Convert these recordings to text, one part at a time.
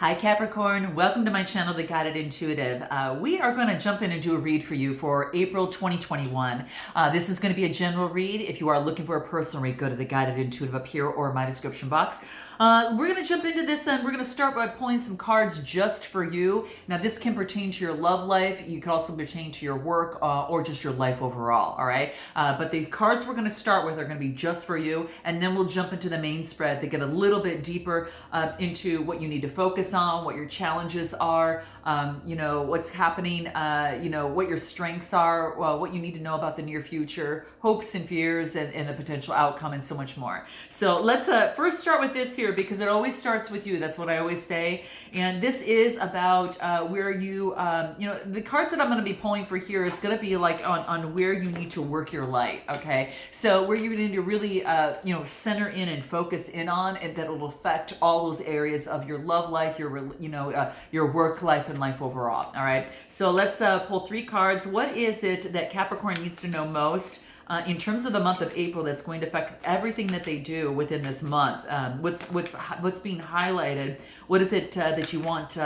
Hi Capricorn, welcome to my channel, The Guided Intuitive. We are going to jump in and do a read for you for April 2021. This is going to be a general read. If you are looking for a personal read, go to The Guided Intuitive up here or my description box. We're going to jump into this and we're going to start by pulling some cards just for you. Now this can pertain to your love life. You can also pertain to your work or just your life overall, all right? But the cards we're going to start with are going to be just for you, and then we'll jump into the main spread to get a little bit deeper into what you need to focus on, what your challenges are, what's happening, what your strengths are, what you need to know about the near future, hopes and fears, and the potential outcome, and so much more. So let's first start with this here, because it always starts with you. That's what I always say. And this is about where you, the cards that I'm going to be pulling for here is going to be like on where you need to work your light, okay? So where you need to really, center in and focus in on, and that will affect all those areas of your love life, your work life, and life overall, all right? So let's pull three cards. What is it that Capricorn needs to know most in terms of the month of April that's going to affect everything that they do within this month? What's being highlighted? What is it that you want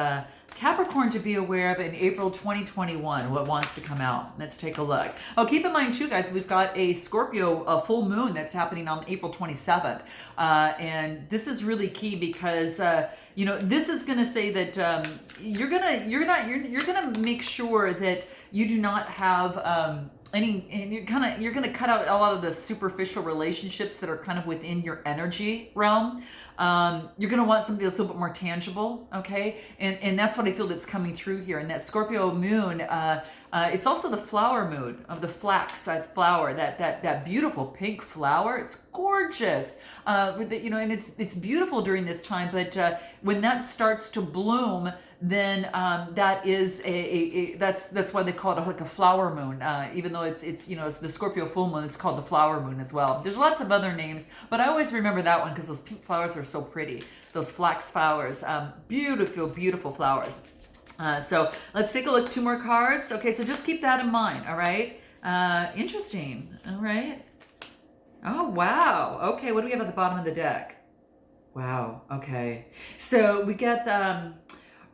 Capricorn to be aware of in April 2021? What wants to come out? Let's take a look. Oh, keep in mind too, guys, we've got a Scorpio full moon that's happening on April 27th, and this is really key because this is going to say that you're gonna make sure that you do not have and you're going to cut out a lot of the superficial relationships that are kind of within your energy realm. You're going to want something that's a little bit more tangible, okay? And that's what I feel that's coming through here. And that Scorpio moon, it's also the flower moon of the flax flower, that beautiful pink flower. It's gorgeous, and it's beautiful during this time. But when that starts to bloom, then that is that's why they call it like a flower moon. Even though it's the Scorpio full moon, it's called the flower moon as well. There's lots of other names, but I always remember that one because those pink flowers are so pretty. Those flax flowers, beautiful, beautiful flowers. So let's take a look. Two more cards. Okay, so just keep that in mind. All right. Interesting. All right. Oh wow. Okay, what do we have at the bottom of the deck? Wow. Okay. So we get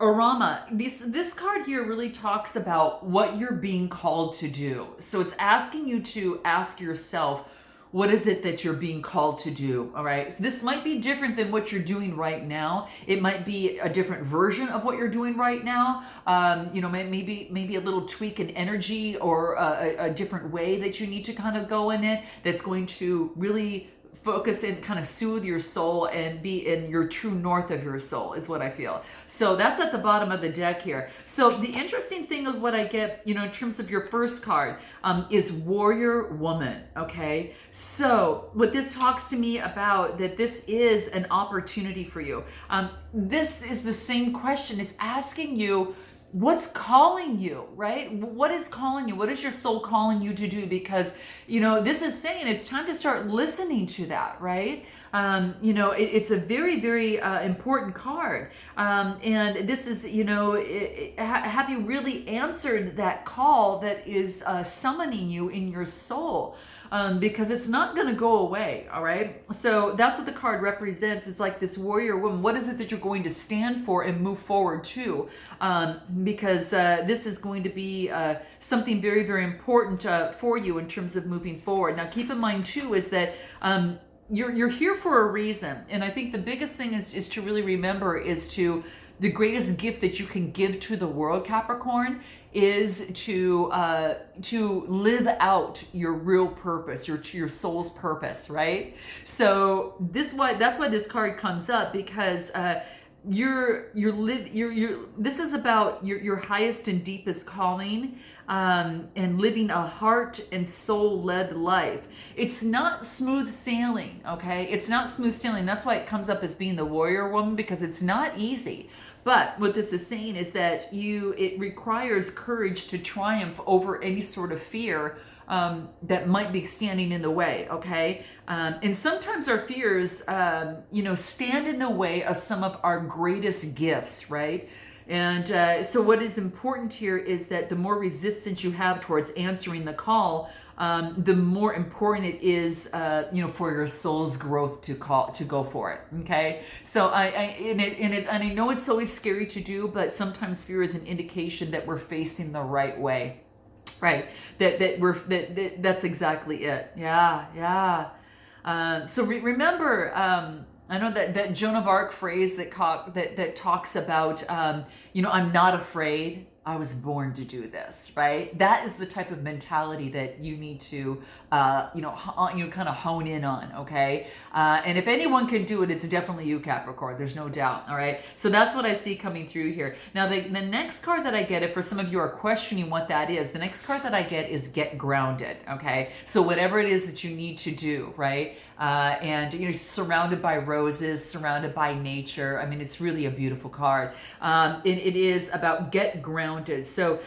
Orama. This card here really talks about what you're being called to do. So it's asking you to ask yourself, what is it that you're being called to do? All right. So this might be different than what you're doing right now. It might be a different version of what you're doing right now. Maybe a little tweak in energy or a different way that you need to kind of go in it that's going to really focus and kind of soothe your soul and be in your true north of your soul is what I feel. So that's at the bottom of the deck here. So the interesting thing of what I get, in terms of your first card, is warrior woman. Okay. So what this talks to me about, that this is an opportunity for you. This is the same question. It's asking you, what's calling you, right? What is calling you? What is your soul calling you to do? Because, this is saying it's time to start listening to that, right? It's a very, very important card. And this is, have you really answered that call that is summoning you in your soul? Because it's not going to go away, all right? So that's what the card represents. It's like this warrior woman. What is it that you're going to stand for and move forward to? Because this is going to be something very, very important for you in terms of moving forward. Now, keep in mind, too, is that you're here for a reason. And I think the biggest thing is to really remember is the greatest gift that you can give to the world, Capricorn, is to live out your real purpose, your soul's purpose, right? So that's why this card comes up, because this is about your highest and deepest calling, and living a heart and soul led life. It's not smooth sailing, okay? It's not smooth sailing. That's why it comes up as being the warrior woman, because it's not easy. But what this is saying is that it requires courage to triumph over any sort of fear that might be standing in the way, okay? And sometimes our fears, stand in the way of some of our greatest gifts, right? And so what is important here is that the more resistance you have towards answering the call, the more important it is, for your soul's growth to go for it. Okay, so and I know it's always scary to do, but sometimes fear is an indication that we're facing the right way, right? That's exactly it. Yeah, yeah. So remember, I know that Joan of Arc phrase that talks about, I'm not afraid. I was born to do this, right? That is the type of mentality that you need to, kind of hone in on, okay? And if anyone can do it, it's definitely you, Capricorn. There's no doubt, all right? So that's what I see coming through here. Now, the next card that I get, if for some of you are questioning what that is, the next card that I get is Get Grounded, okay? So whatever it is that you need to do, right? And surrounded by roses, surrounded by nature. I mean, it's really a beautiful card. It is about get grounded. So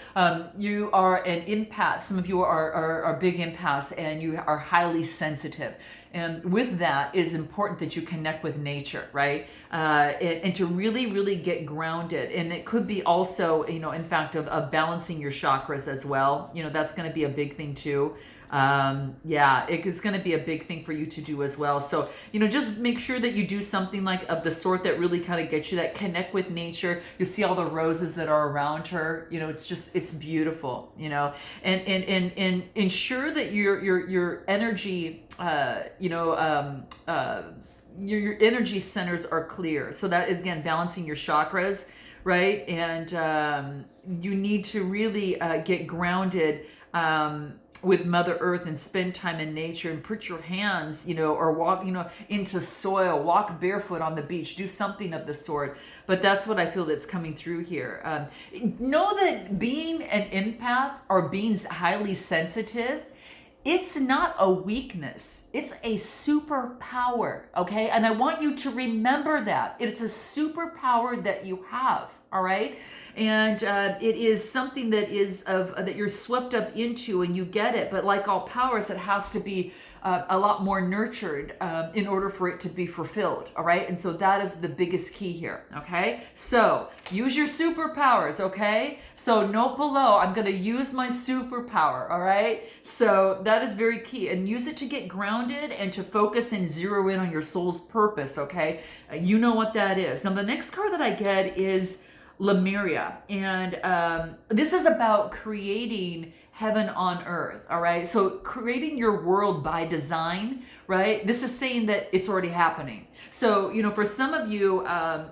you are an empath. Some of you are big empaths, and you are highly sensitive. And with that, it is important that you connect with nature, right? And to really, really get grounded. And it could be also, in fact, of balancing your chakras as well. That's going to be a big thing too. It's going to be a big thing for you to do as well. So, just make sure that you do something like of the sort that really kind of gets you that connect with nature. You see all the roses that are around her. It's beautiful, and ensure that your energy, your energy centers are clear. So that is, again, balancing your chakras, right? And, you need to really, get grounded, with Mother Earth and spend time in nature and put your hands, or walk, into soil, walk barefoot on the beach, do something of the sort. But that's what I feel that's coming through here. Know that being an empath or being highly sensitive, it's not a weakness. It's a superpower, okay? And I want you to remember that. It's a superpower that you have, all right? And it is something that is that you're swept up into, and you get it. But like all powers, it has to be a lot more nurtured in order for it to be fulfilled, all right? And so that is the biggest key here, okay? So use your superpowers, okay? So note below, I'm going to use my superpower, all right? So that is very key. And use it to get grounded and to focus and zero in on your soul's purpose, okay? You know what that is. Now, the next card that I get is Lemuria. And this is about creating heaven on earth, all right? So creating your world by design, right? This is saying that it's already happening. So, for some of you,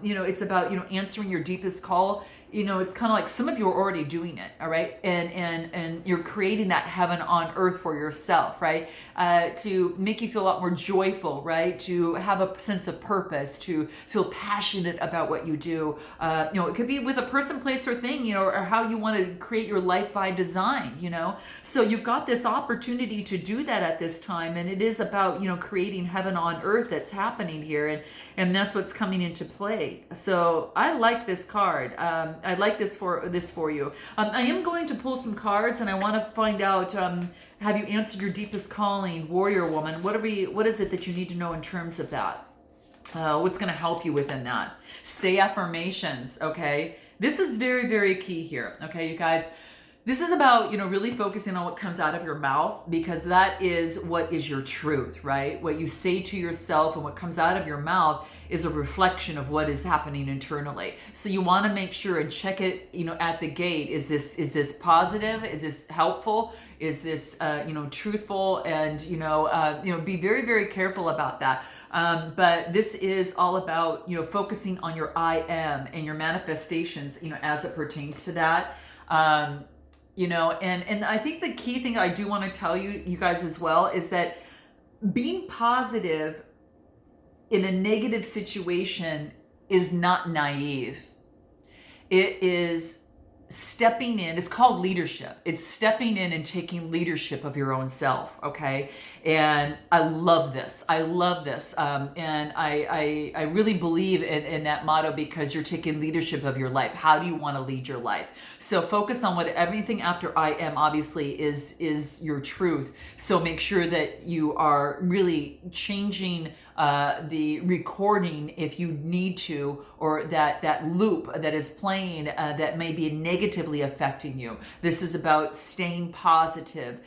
it's about, answering your deepest call. It's kind of like some of you are already doing it, all right? And you're creating that heaven on earth for yourself, right? To make you feel a lot more joyful, right? To have a sense of purpose, to feel passionate about what you do. It could be with a person, place, or thing, or how you want to create your life by design, So you've got this opportunity to do that at this time, and it is about, creating heaven on earth that's happening here. And that's what's coming into play. So I like this card. I like this for you. I am going to pull some cards, and I want to find out, have you answered your deepest calling, warrior woman? What is it that you need to know in terms of that? What's going to help you within that? Say affirmations, okay? This is very, very key here, okay, you guys? This is about, really focusing on what comes out of your mouth, because that is what is your truth, right? What you say to yourself and what comes out of your mouth is a reflection of what is happening internally. So you want to make sure and check it, at the gate. Is this positive? Is this helpful? Is this, truthful? And, be very, very careful about that. But this is all about, focusing on your I am and your manifestations, as it pertains to that. And I think the key thing I do want to tell you guys as well, is that being positive in a negative situation is not naive. It is stepping in. It's called leadership. It's stepping in and taking leadership of your own self, okay? And I love this. And I really believe in that motto, because you're taking leadership of your life. How do you want to lead your life? So focus on what everything after I am obviously is your truth. So make sure that you are really changing the recording if you need to, or that loop that is playing that may be negatively affecting you. This is about staying positive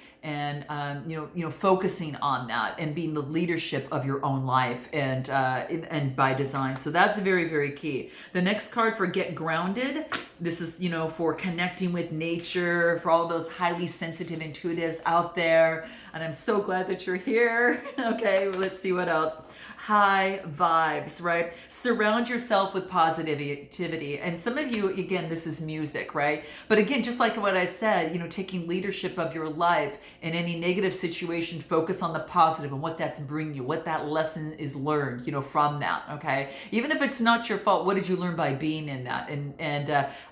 focusing on that and being the leadership of your own life and by design. So that's very, very key. The next card for get grounded. This is, for connecting with nature, for all those highly sensitive intuitives out there. And I'm so glad that you're here. Okay, well, let's see what else. High vibes, right? Surround yourself with positivity. And some of you, again, this is music, right? But again, just like what I said, taking leadership of your life in any negative situation, focus on the positive and what that's bringing you, what that lesson is learned, from that, okay? Even if it's not your fault, what did you learn by being in that? And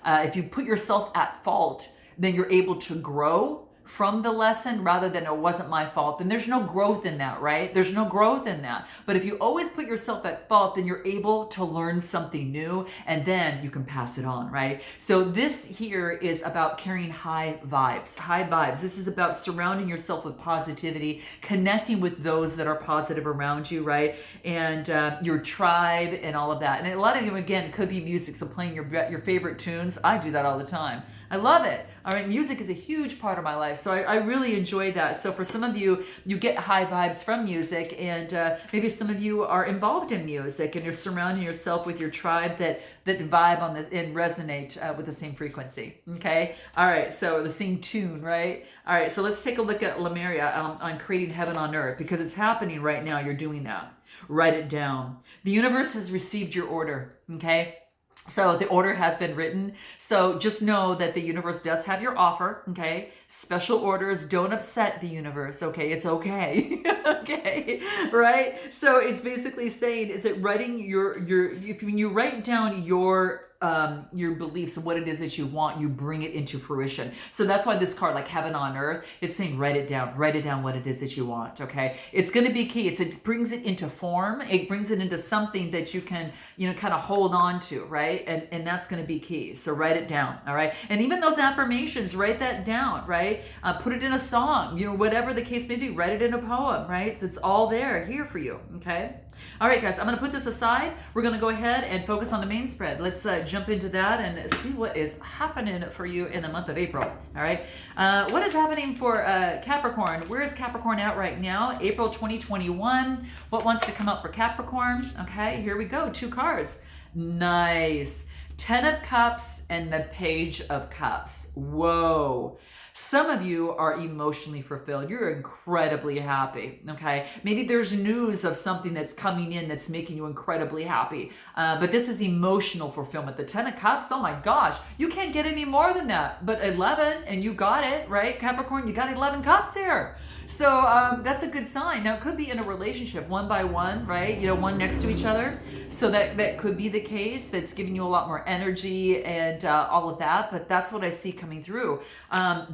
if you put yourself at fault, then you're able to grow from the lesson rather than it wasn't my fault, then there's no growth in that, right? There's no growth in that. But if you always put yourself at fault, then you're able to learn something new and then you can pass it on, right? So this here is about carrying high vibes. High vibes. This is about surrounding yourself with positivity, connecting with those that are positive around you, right? And your tribe and all of that. And a lot of you, again, could be music. So playing your favorite tunes. I do that all the time. I love it. All right, music is a huge part of my life, so I really enjoy that. So for some of you, you get high vibes from music, and maybe some of you are involved in music, and you're surrounding yourself with your tribe that vibe on and resonate with the same frequency. Okay, all right. So the same tune, right? All right. So let's take a look at Lemuria on creating heaven on earth, because it's happening right now. You're doing that. Write it down. The universe has received your order. Okay. So the order has been written. So just know that the universe does have your offer, okay? Special orders don't upset the universe, okay? It's okay, okay, right? So it's basically saying, is it writing when you write down your beliefs and what it is that you want, you bring it into fruition. So that's why this card, like heaven on earth, it's saying write it down what it is that you want, okay? It's going to be key. It brings it into form. It brings it into something that you can, kind of hold on to, right? And that's going to be key. So write it down, all right? And even those affirmations, write that down, right? Put it in a song, whatever the case may be, write it in a poem, right? So it's all there here for you, okay? All right, guys, I'm going to put this aside. We're going to go ahead and focus on the main spread. Let's jump into that and see what is happening for you in the month of April. All right. What is happening for Capricorn? Where is Capricorn at right now? April 2021. What wants to come up for Capricorn? Okay, here we go. 2 cards. Nice. 10 of Cups and the Page of Cups. Whoa. Some of you are emotionally fulfilled. You're incredibly happy, okay? Maybe there's news of something that's coming in that's making you incredibly happy. But this is emotional fulfillment. The 10 of Cups, oh my gosh, you can't get any more than that. But 11, and you got it, right? Capricorn, you got 11 cups here. So that's a good sign. Now, it could be in a relationship, one by one, right? One next to each other. So that could be the case. That's giving you a lot more energy and all of that. But that's what I see coming through.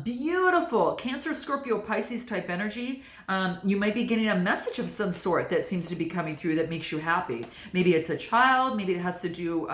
Beautiful. Cancer, Scorpio, Pisces type energy. You might be getting a message of some sort that seems to be coming through that makes you happy. Maybe it's a child. Maybe it has to do,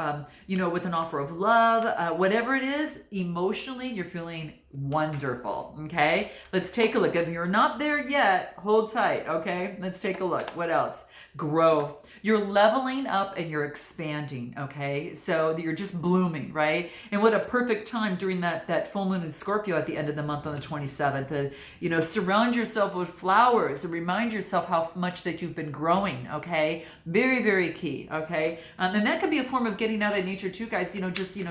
with an offer of love. Whatever it is, emotionally, you're feeling wonderful. Okay, let's take a look. If you're not there yet, hold tight. Okay, let's take a look. What else? Growth. You're leveling up and you're expanding, okay? So you're just blooming, right? And what a perfect time during that full moon in Scorpio at the end of the month on the 27th to, surround yourself with flowers and remind yourself how much that you've been growing, okay? Very, very key, okay? And that could be a form of getting out of nature too, guys,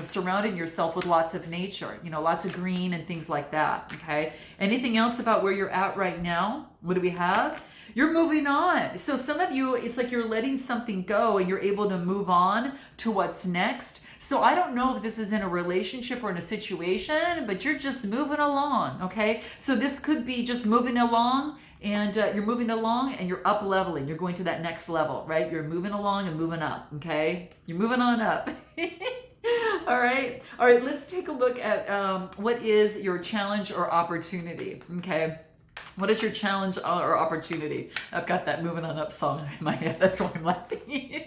surrounding yourself with lots of nature, lots of green and things like that, okay? Anything else about where you're at right now? What do we have? You're moving on. So some of you, it's like you're letting something go and you're able to move on to what's next. So I don't know if this is in a relationship or in a situation, but you're just moving along, okay? So this could be just moving along and you're moving along and you're up leveling. You're going to that next level, right? You're moving along and moving up, okay? You're moving on up. All right. Let's take a look at what is your challenge or opportunity, okay? What is your challenge or opportunity? I've got that moving on up song in my head. That's why I'm laughing.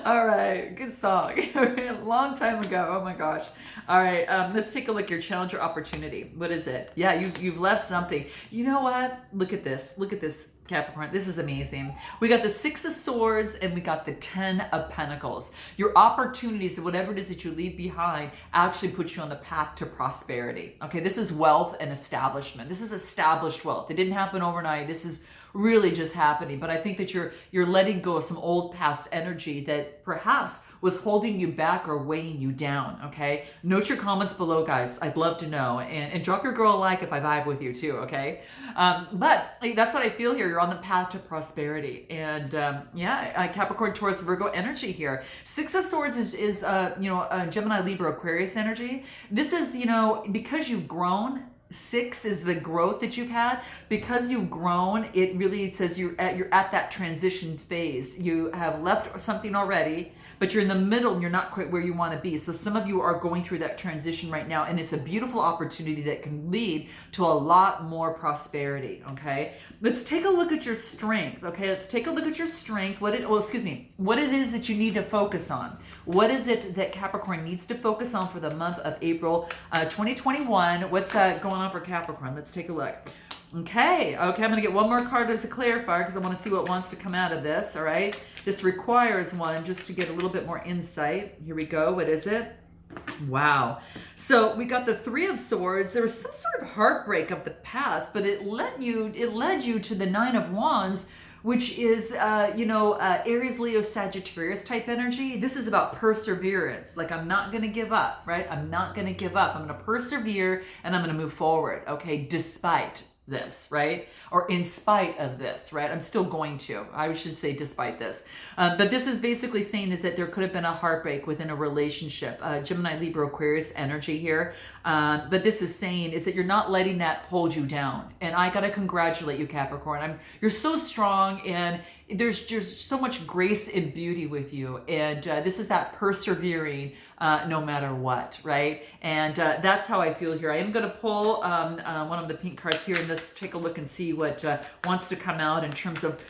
All right, good song. Long time ago. Oh my gosh. All right, let's take a look here. Challenge or opportunity. What is it? Yeah, you've left something. You know what? Look at this. Look at this, Capricorn. This is amazing. We got the Six of Swords and we got the Ten of Pentacles. Your opportunities, whatever it is that you leave behind, actually put you on the path to prosperity. Okay, this is wealth and establishment. This is established wealth. It didn't happen overnight. This is really just happening. But I think that you're letting go of some old past energy that perhaps was holding you back or weighing you down. Okay, note your comments below, guys. I'd love to know, and drop your girl a like if I vibe with you too. Okay, but that's what I feel here. You're on the path to prosperity, and yeah, Capricorn, Taurus, Virgo energy here. Six of Swords is Gemini, Libra, Aquarius energy. This is, because you've grown. Six is the growth that you've had. Because you've grown, it really says you're at that transition phase. You have left something already, but you're in the middle and you're not quite where you want to be. So some of you are going through that transition right now, and it's a beautiful opportunity that can lead to a lot more prosperity. Okay, let's take a look at your strength. Okay, let's take a look at your strength. What it is that you need to focus on. What is it that Capricorn needs to focus on for the month of April 2021? What's going on for Capricorn? Let's take a look. Okay, I'm going to get one more card as a clarifier because I want to see what wants to come out of this, all right? This requires one just to get a little bit more insight. Here we go. What is it? Wow. So we got the Three of Swords. There was some sort of heartbreak of the past, but it led you to the Nine of Wands, which is, Aries, Leo, Sagittarius type energy. This is about perseverance. Like, I'm not going to give up, right? I'm not going to give up. I'm going to persevere and I'm going to move forward, okay, despite this, right? Or in spite of this, right? I'm still going to. I should say despite this. But this is basically saying is that there could have been a heartbreak within a relationship. Gemini, Libra, Aquarius energy here. But this is saying is that you're not letting that hold you down. And I got to congratulate you, Capricorn. You're so strong, and there's just so much grace and beauty with you. And this is that persevering no matter what, right? And that's how I feel here. I am going to pull one of the pink cards here, and let's take a look and see what wants to come out in terms of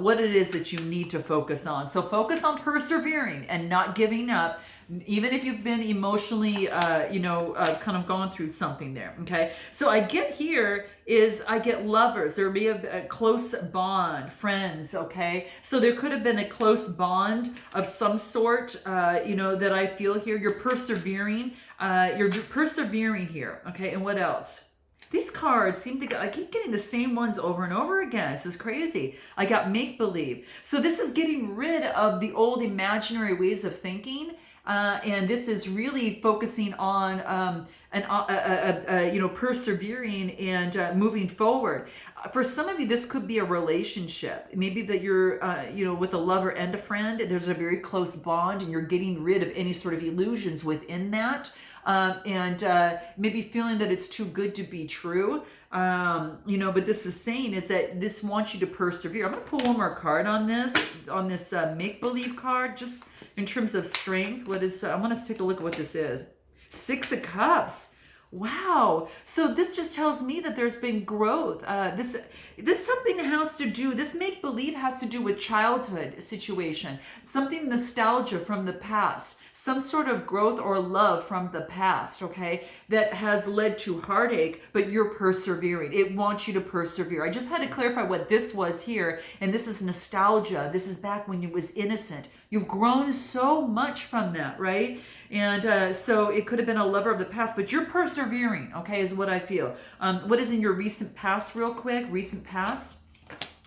what it is that you need to focus on. So focus on persevering and not giving up, even if you've been emotionally, kind of gone through something there, okay? So I get lovers. There may be a close bond, friends, okay? So there could have been a close bond of some sort, that I feel here. You're persevering. You're persevering here, okay? And what else? These cards I keep getting the same ones over and over again. This is crazy. I got make-believe. So this is getting rid of the old imaginary ways of thinking. And this is really focusing on persevering and moving forward. For some of you, this could be a relationship. Maybe that you're, with a lover and a friend. There's a very close bond, and you're getting rid of any sort of illusions within that. Maybe feeling that it's too good to be true. But this is saying is that this wants you to persevere. I'm going to pull one more card on this make-believe card, just in terms of strength. I want us to take a look at what this is. Six of Cups. Wow. So this just tells me that there's been growth. This make-believe has to do with childhood situation, something nostalgia from the past, some sort of growth or love from the past, okay, that has led to heartache, but you're persevering. It wants you to persevere. I just had to clarify what this was here, and this is nostalgia. This is back when you was innocent. You've grown so much from that, right? And so it could have been a lover of the past, but you're persevering, okay, is what I feel. What is in your recent past real quick? Recent past?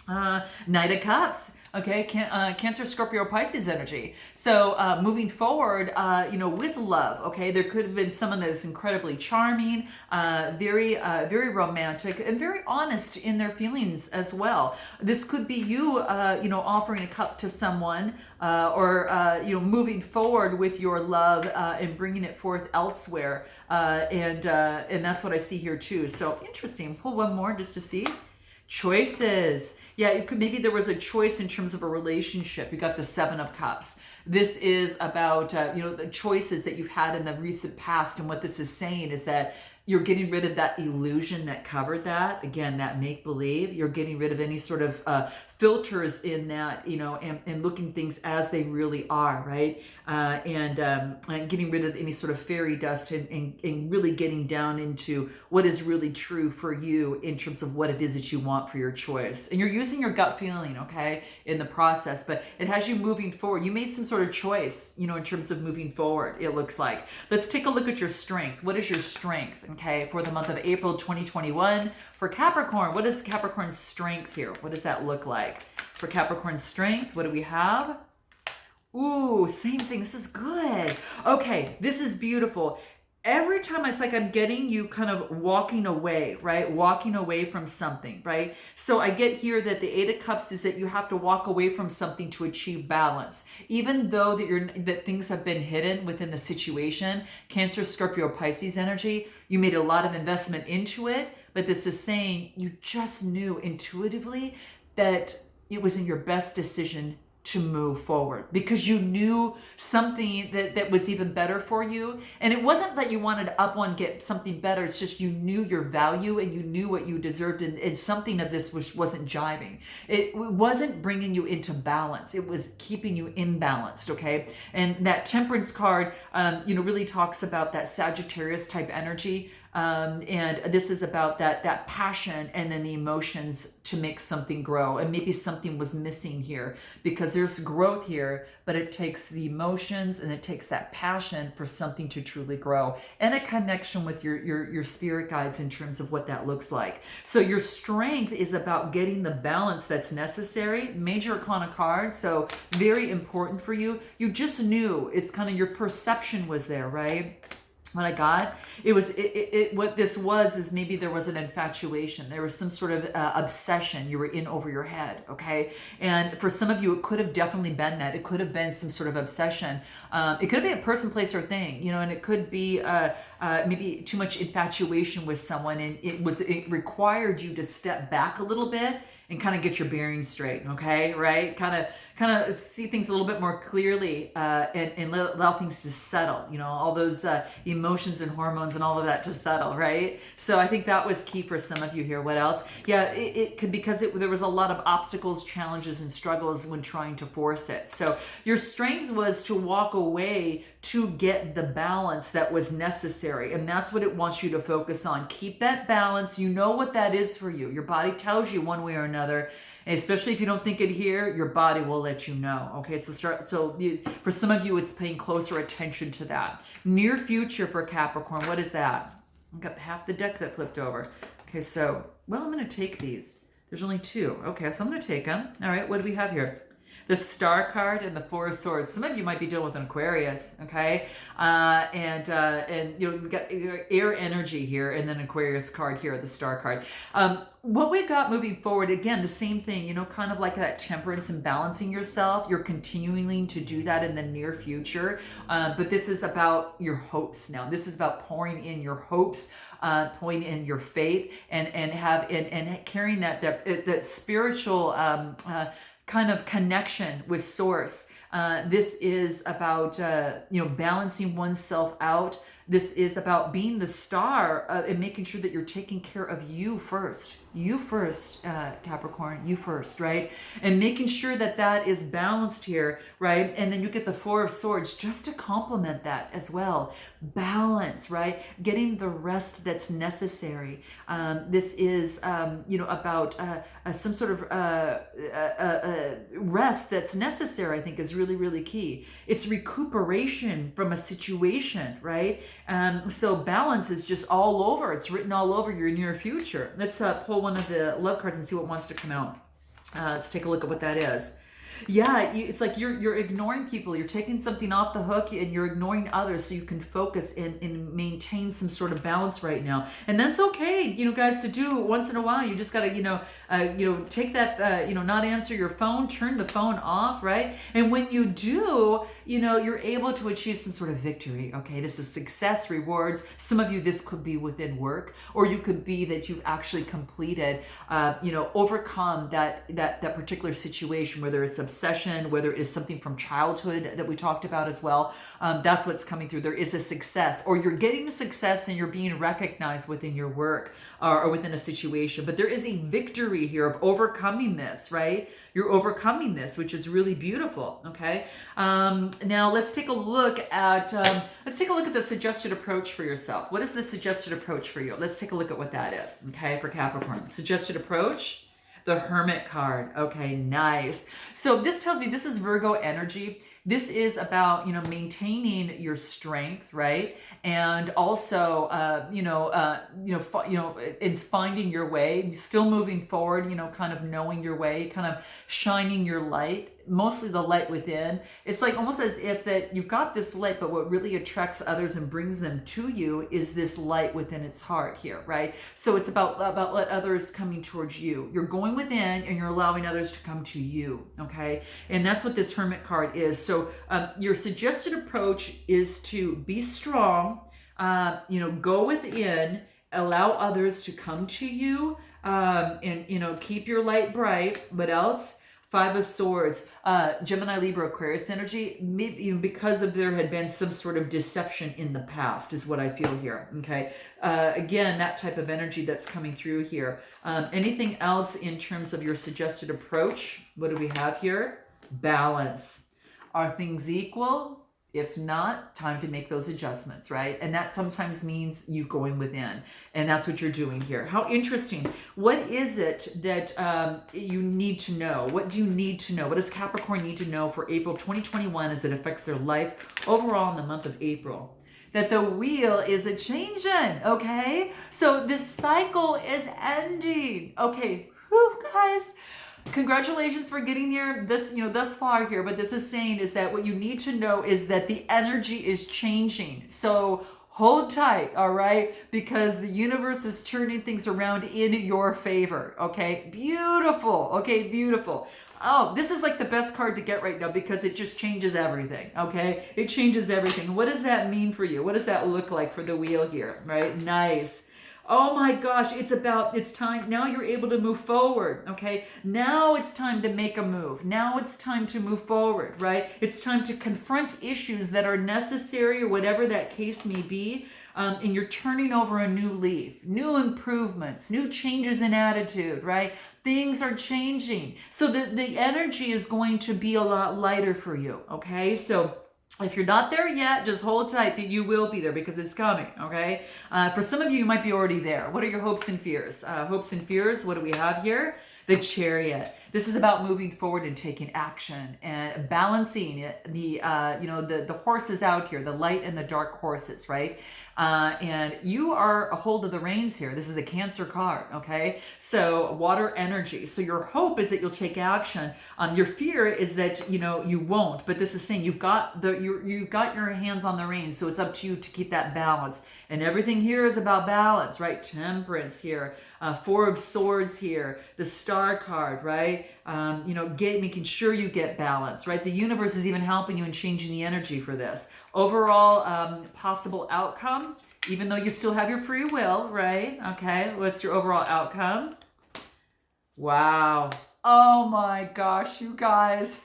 Knight of Cups. Okay, Cancer, Scorpio, Pisces energy. So moving forward, with love, okay, there could have been someone that's incredibly charming, very romantic, and very honest in their feelings as well. This could be you, offering a cup to someone, or moving forward with your love and bringing it forth elsewhere. And that's what I see here too. So interesting. Pull one more just to see. Choices. Yeah, maybe there was a choice in terms of a relationship. You got the Seven of Cups. This is about, the choices that you've had in the recent past. And what this is saying is that you're getting rid of that illusion that covered that. Again, that make-believe. You're getting rid of any sort of filters in that, and looking things as they really are, right? And getting rid of any sort of fairy dust, and really getting down into what is really true for you in terms of what it is that you want for your choice. And you're using your gut feeling, okay, in the process, but it has you moving forward. You made some sort of choice, in terms of moving forward, it looks like. Let's take a look at your strength. What is your strength, okay, for the month of April 2021? For Capricorn, what is Capricorn's strength here? What does that look like? For Capricorn's strength, what do we have? Ooh, same thing. This is good. Okay, this is beautiful. Every time it's like I'm getting you kind of walking away, right? Walking away from something, right? So I get here that the Eight of Cups is that you have to walk away from something to achieve balance. Even though that things have been hidden within the situation, Cancer, Scorpio, Pisces energy, you made a lot of investment into it, but this is saying you just knew intuitively that it was in your best decision to move forward because you knew something that was even better for you. And it wasn't that you wanted to up one, get something better. It's just you knew your value and you knew what you deserved. And something of this wasn't jiving. It wasn't bringing you into balance. It was keeping you imbalanced, okay? And that Temperance card, really talks about that Sagittarius type energy. And this is about that passion and then the emotions to make something grow. And maybe something was missing here because there's growth here, but it takes the emotions and it takes that passion for something to truly grow, and a connection with your spirit guides in terms of what that looks like. So your strength is about getting the balance that's necessary. Major Arcana card, so very important for you. You just knew, it's kind of your perception was there, right? What I got, what this was is maybe there was an infatuation. There was some sort of obsession you were in over your head, okay? And for some of you, it could have definitely been that. It could have been some sort of obsession. It could be a person, place, or thing, and it could be maybe too much infatuation with someone, and it required you to step back a little bit and kind of get your bearings straight, okay, right? Kind of see things a little bit more clearly, and allow things to settle, all those emotions and hormones and all of that to settle, right? So I think that was key for some of you here. What else? Yeah, it could, because there was a lot of obstacles, challenges, and struggles when trying to force it. So your strength was to walk away to get the balance that was necessary. And that's what it wants you to focus on. Keep that balance. You know what that is for you. Your body tells you one way or another. And especially if you don't think it here, your body will let you know. Okay, for some of you, it's paying closer attention to that. Near future for Capricorn, what is that? I've got half the deck that flipped over. Okay, so, I'm going to take these. There's only two. Okay, so I'm going to take them. All right, what do we have here? The Star card and the Four of Swords. Some of you might be dealing with an Aquarius, okay? And we've got air energy here, and then Aquarius card here, the Star card. What we got moving forward, again, the same thing, kind of like that temperance and balancing yourself. You're continuing to do that in the near future. But this is about your hopes now. This is about pouring in your hopes, pouring in your faith, and carrying that spiritual kind of connection with source. This is about balancing oneself out. This is about being the star and making sure that you're taking care of you first. You first, Capricorn, you first, right? And making sure that is balanced here, right? And then you get the Four of Swords just to complement that as well. Balance, right? Getting the rest that's necessary. This is, about some sort of rest that's necessary, I think is really, really key. It's recuperation from a situation, right? So balance is just all over. It's written all over your near future. Let's pull one of the love cards and see what wants to come out. Let's take a look at what that is. Yeah, it's like you're ignoring people. You're taking something off the hook and you're ignoring others so you can focus and maintain some sort of balance right now. And that's okay, guys, to do once in a while. You just got to, take that, not answer your phone, turn the phone off, right? And when you do, you're able to achieve some sort of victory. Okay, this is success, rewards. Some of you, this could be within work, or you could be that you've actually completed, overcome that particular situation, whether it's obsession, whether it is something from childhood that we talked about as well, That's what's coming through. There is a success, or you're getting a success and you're being recognized within your work or within a situation. But there is a victory here of overcoming this, right? You're overcoming this, which is really beautiful. Okay. Now let's take a look at the suggested approach for yourself. What is the suggested approach for you? Let's take a look at what that is. Okay, for Capricorn, suggested approach. The Hermit card. Okay, nice. So this tells me this is Virgo energy. This is about, maintaining your strength, right? And also, it's finding your way, still moving forward, kind of knowing your way, kind of shining your light, mostly the light within. It's like almost as if that you've got this light, but what really attracts others and brings them to you is this light within its heart here, right? So it's about let others coming towards you. You're going within and you're allowing others to come to you, okay? And that's what this Hermit card is. So your suggested approach is to be strong, go within, allow others to come to you, and keep your light bright. What else? Five of Swords, Gemini, Libra, Aquarius energy, maybe because of there had been some sort of deception in the past is what I feel here, okay? Again, that type of energy that's coming through here. Anything else in terms of your suggested approach? What do we have here? Balance. Are things equal? If not, time to make those adjustments, right? And that sometimes means you going within. And that's what you're doing here. How interesting. What is it that you need to know? What do you need to know? What does Capricorn need to know for April 2021 as it affects their life overall in the month of April? That the wheel is a changing, okay? So this cycle is ending. Okay, whew, guys. Congratulations for getting here thus far here, but this is saying is that what you need to know is that the energy is changing. So hold tight, all right? Because the universe is turning things around in your favor, okay? Beautiful, okay, beautiful. Oh, this is like the best card to get right now because it just changes everything, okay? It changes everything. What does that mean for you? What does that look like for the wheel here, right? Nice. Oh my gosh, it's time. Now you're able to move forward, okay? Now it's time to make a move. Now it's time to move forward, right? It's time to confront issues that are necessary or whatever that case may be. And you're turning over a new leaf, new improvements, new changes in attitude, right? Things are changing. So the energy is going to be a lot lighter for you, okay? So if you're not there yet, just hold tight that you will be there because it's coming, okay? For some of you, you might be already there. What are your hopes and fears? Hopes and fears, what do we have here? The Chariot. This is about moving forward and taking action and balancing the horses out here, the light and the dark horses, right? And you are a hold of the reins here. This is a Cancer card, okay? So water energy. So your hope is that you'll take action. Your fear is that you won't. But this is saying you've got your hands on the reins. So it's up to you to keep that balance. And everything here is about balance, right? Temperance here. Four of Swords here. The Star card, right? Making sure you get balance, right? The universe is even helping you in changing the energy for this. Overall possible outcome, even though you still have your free will, right? Okay, what's your overall outcome? Wow. Oh my gosh, you guys.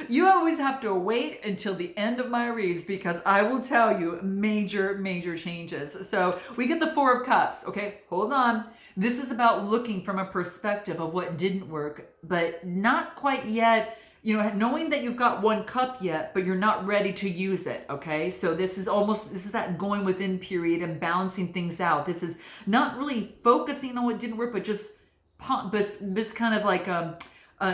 You always have to wait until the end of my reads because I will tell you major, major changes. So we get the Four of Cups, okay? Hold on. This is about looking from a perspective of what didn't work, but not quite yet, knowing that you've got one cup yet, but you're not ready to use it, okay? So this is that going within period and balancing things out. This is not really focusing on what didn't work, but just kind of like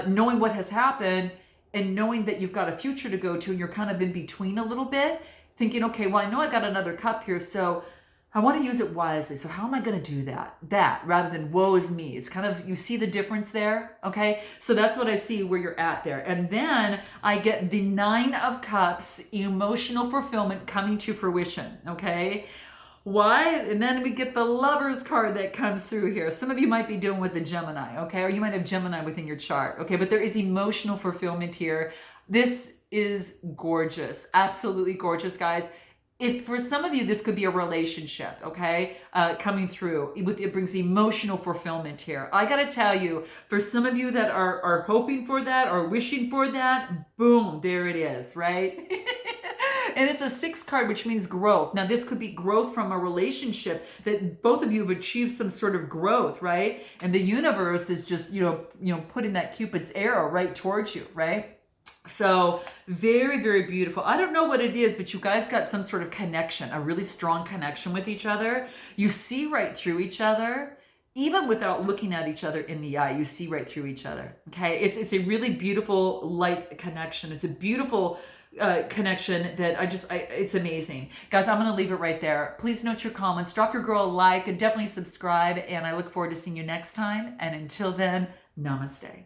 knowing what has happened and knowing that you've got a future to go to and you're kind of in between a little bit, thinking, okay, well, I know I got another cup here, so I want to use it wisely. So how am I going to do that rather than woe is me? It's kind of, you see the difference there, okay? So that's what I see where you're at there. And then I get the Nine of Cups, emotional fulfillment coming to fruition, okay? Why? And then we get the Lovers card that comes through here. Some of you might be dealing with the Gemini, okay? Or you might have Gemini within your chart, okay? But there is emotional fulfillment here. This is gorgeous. Absolutely gorgeous, guys. If for some of you, this could be a relationship, okay, coming through. It brings emotional fulfillment here. I got to tell you, for some of you that are hoping for that or wishing for that, boom, there it is, right? And it's a 6 card, which means growth. Now, this could be growth from a relationship that both of you have achieved some sort of growth, right? And the universe is just, putting that Cupid's arrow right towards you, right? So very, very beautiful. I don't know what it is, but you guys got some sort of connection, a really strong connection with each other. You see right through each other. Even without looking at each other in the eye, you see right through each other. Okay, it's a really beautiful light connection. It's a beautiful connection that it's amazing. Guys, I'm going to leave it right there. Please note your comments, drop your girl a like, and definitely subscribe. And I look forward to seeing you next time. And until then, namaste.